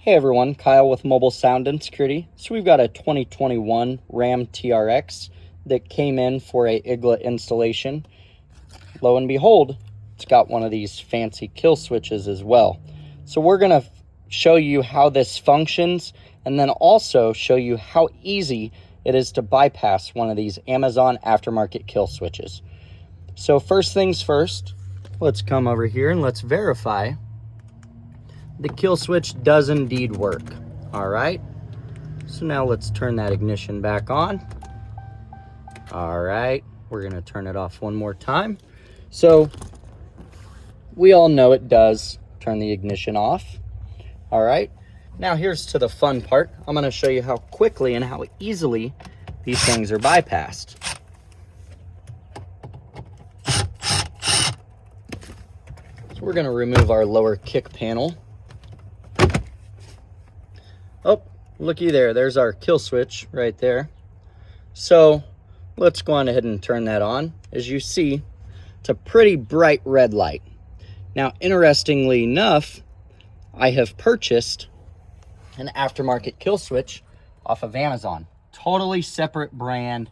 Hey everyone, Kyle with Mobile Sound and Security. So we've got a 2021 Ram TRX that came in for a IGLA installation. Lo and behold, it's got one of these fancy kill switches as well. So we're going to show you how this functions and then also show you how easy it is to bypass one of these Amazon aftermarket kill switches. So first things first, let's come over here and let's verify the kill switch does indeed work. All right, so now let's turn that ignition back on. All right, we're gonna turn it off one more time. So we all know it does turn the ignition off. All right, now here's to the fun part. I'm gonna show you how quickly and how easily these things are bypassed. So we're gonna remove our lower kick panel. Oh, looky there, there's our kill switch right there. So let's go on ahead and turn that on. As you see, it's a pretty bright red light. Now, interestingly enough, I have purchased an aftermarket kill switch off of Amazon. Totally separate brand,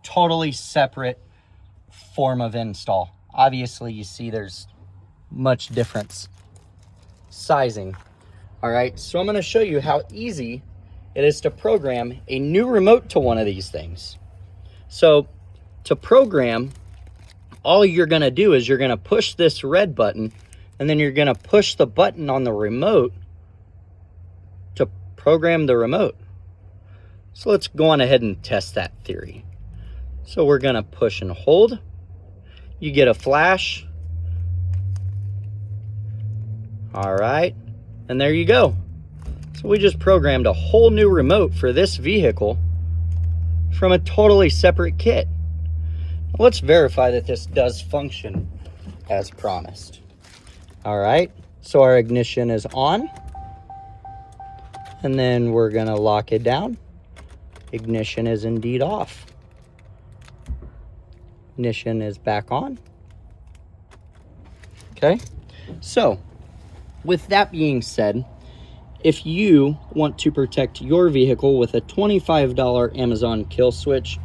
totally separate form of install. Obviously, you see there's much difference sizing. All right, so I'm gonna show you how easy it is to program a new remote to one of these things. So to program, all you're gonna do is you're gonna push this red button and then you're gonna push the button on the remote to program the remote. So let's go on ahead and test that theory. So we're gonna push and hold. You get a flash. All right. And there you go. So we just programmed a whole new remote for this vehicle from a totally separate kit. Let's verify that this does function as promised. All right, so our ignition is on. And then we're gonna lock it down. Ignition is indeed off. Ignition is back on. Okay, so with that being said, if you want to protect your vehicle with a $25 Amazon kill switch,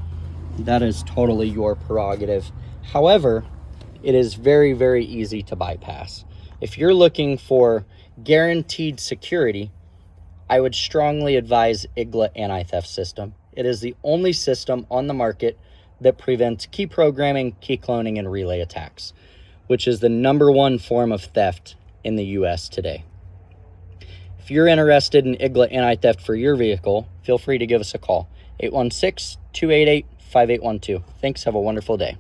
that is totally your prerogative. However, it is very, very easy to bypass. If you're looking for guaranteed security, I would strongly advise IGLA Anti-Theft System. It is the only system on the market that prevents key programming, key cloning, and relay attacks, which is the #1 form of theft in the US today. If you're interested in IGLA Anti-Theft for your vehicle, feel free to give us a call. 816-288-5812. Thanks. Have a wonderful day.